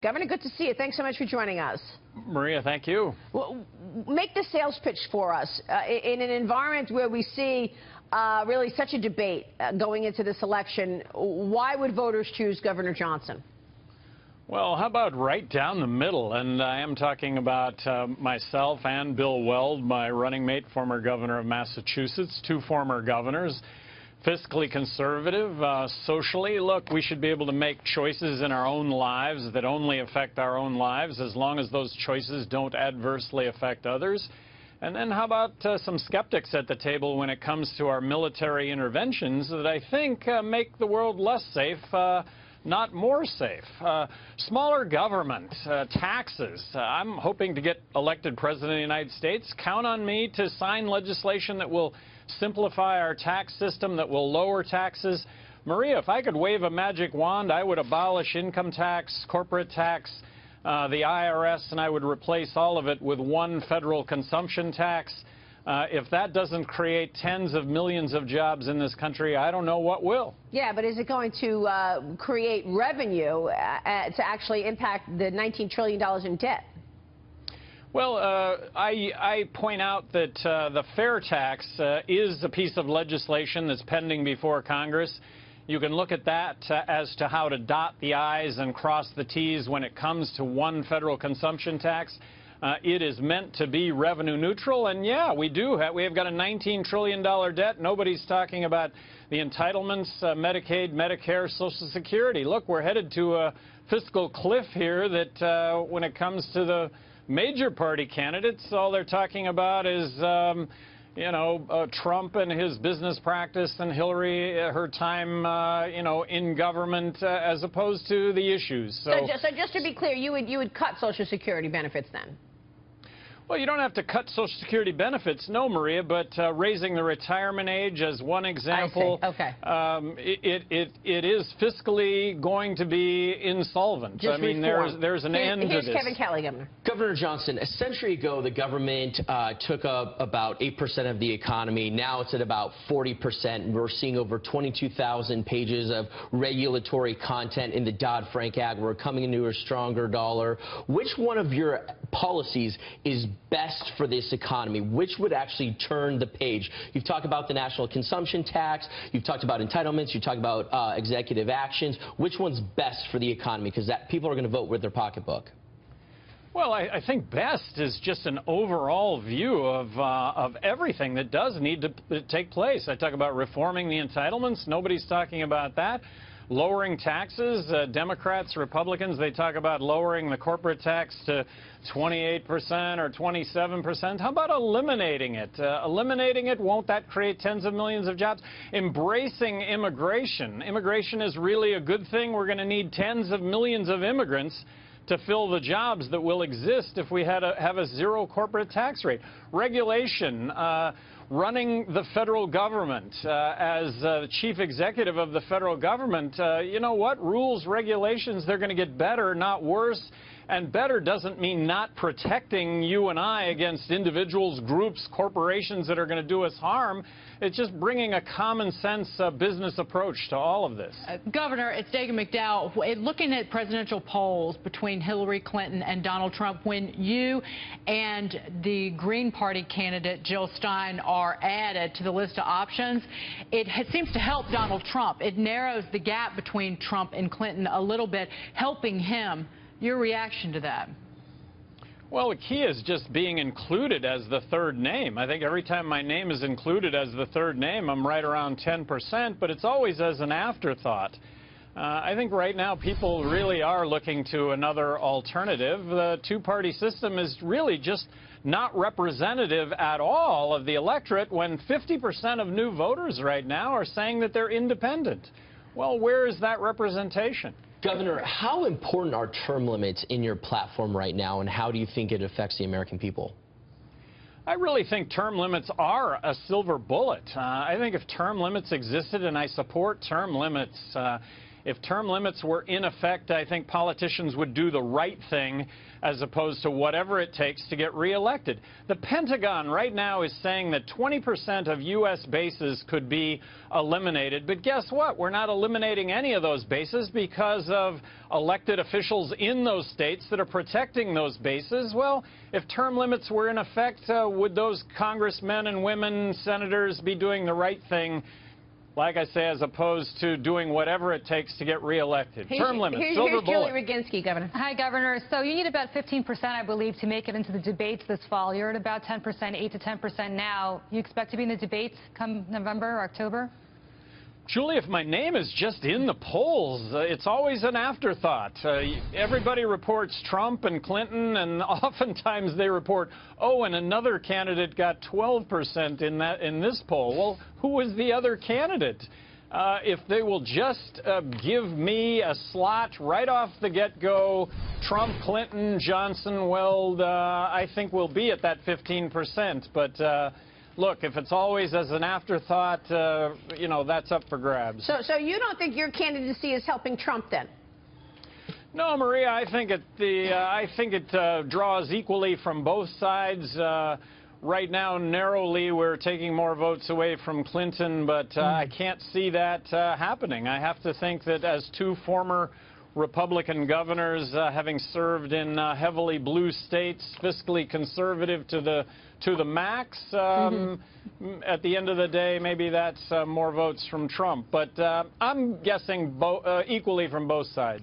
Governor, good to see you. Thanks so much for joining us. Maria, thank you. Well, make the sales pitch for us. In an environment where we see really such a debate going into this election, why would voters choose Governor Johnson? Well, how about right down the middle? And I am talking about myself and Bill Weld, my running mate, former governor of Massachusetts, two former governors. Fiscally conservative, socially, look, we should be able to make choices in our own lives that only affect our own lives as long as those choices don't adversely affect others. And then how about some skeptics at the table when it comes to our military interventions that I think make the world less safe, not more safe. Smaller government, taxes. I'm hoping to get elected president of the United States. Count on me to sign legislation that will simplify our tax system, that will lower taxes. Maria, if I could wave a magic wand, I would abolish income tax, corporate tax, the IRS, and I would replace all of it with one federal consumption tax. If that doesn't create tens of millions of jobs in this country, I don't know what will. Yeah, but is it going to create revenue to actually impact the $19 trillion in debt? Well, I point out that the fair tax is a piece of legislation that's pending before Congress. You can look at that as to how to dot the I's and cross the T's when it comes to one federal consumption tax. It is meant to be revenue neutral, and yeah, we have got a $19 trillion debt. Nobody's talking about the entitlements, Medicaid, Medicare, Social Security. Look, we're headed to a fiscal cliff here that when it comes to the major party candidates, all they're talking about is, Trump and his business practice and Hillary, her time, in government, as opposed to the issues. So just to be clear, you would cut Social Security benefits then? Well, you don't have to cut Social Security benefits, no, Maria, but raising the retirement age as one example. I see. Okay. It is fiscally going to be insolvent. Just I mean, there's an end to this. Here's Kevin Kelly, Governor. Governor Johnson, a century ago, the government took up about 8% of the economy. Now it's at about 40%. We're seeing over 22,000 pages of regulatory content in the Dodd-Frank Act. We're coming into a stronger dollar. Which one of your policies is best for this economy? Which would actually turn the page? You've talked about the national consumption tax. You've talked about entitlements. You talked about executive actions. Which one's best for the economy? Because people are going to vote with their pocketbook. Well, I think best is just an overall view of everything that does need to take place. I talk about reforming the entitlements. Nobody's talking about that. Lowering taxes, Democrats, Republicans, they talk about lowering the corporate tax to 28% or 27%. How about eliminating it? Eliminating it, won't that create tens of millions of jobs? Embracing immigration. Immigration is really a good thing. We're going to need tens of millions of immigrants to fill the jobs that will exist if we have a zero corporate tax rate. Regulation. Running the federal government as chief executive of the federal government, you know what? Rules, regulations, they're going to get better, not worse. And better doesn't mean not protecting you and I against individuals, groups, corporations that are going to do us harm. It's just bringing a common sense business approach to all of this. Governor, it's Dagan McDowell. Looking at presidential polls between Hillary Clinton and Donald Trump, when you and the Green Party candidate Jill Stein are added to the list of options, it seems to help Donald Trump. It narrows the gap between Trump and Clinton a little bit, helping him. Your reaction to that? Well, the key is just being included as the third name. I think every time my name is included as the third name, I'm right around 10%, but it's always as an afterthought. I think right now people really are looking to another alternative. The two-party system is really just not representative at all of the electorate when 50% of new voters right now are saying that they're independent. Well, where is that representation? Governor, how important are term limits in your platform right now, and how do you think it affects the American people? I really think term limits are a silver bullet. I think if term limits existed, and I support term limits If term limits were in effect, I think politicians would do the right thing as opposed to whatever it takes to get reelected. The Pentagon right now is saying that 20% of U.S. bases could be eliminated. But guess what? We're not eliminating any of those bases because of elected officials in those states that are protecting those bases. Well, if term limits were in effect, would those congressmen and women, senators, be doing the right thing, like I say, as opposed to doing whatever it takes to get reelected? Term limits, silver bullet. Julie Roginski, Governor. Hi, Governor. So you need about 15%, I believe, to make it into the debates this fall. You're at about 10%, 8 to 10% now. You expect to be in the debates come November or October? Julie, if my name is just in the polls, it's always an afterthought. Everybody reports Trump and Clinton, and oftentimes they report, oh, and another candidate got 12% in this poll. Well, who was the other candidate? If they will just give me a slot right off the get-go, Trump, Clinton, Johnson, Weld, I think we'll be at that 15%. But look, if it's always as an afterthought, you know, that's up for grabs. So you don't think your candidacy is helping Trump then? No, Maria, I think it draws equally from both sides. Right now, narrowly, we're taking more votes away from Clinton, but I can't see that happening. I have to think that as two former Republican governors, having served in heavily blue states, fiscally conservative to the max, at the end of the day, maybe that's more votes from Trump. But I'm guessing equally from both sides.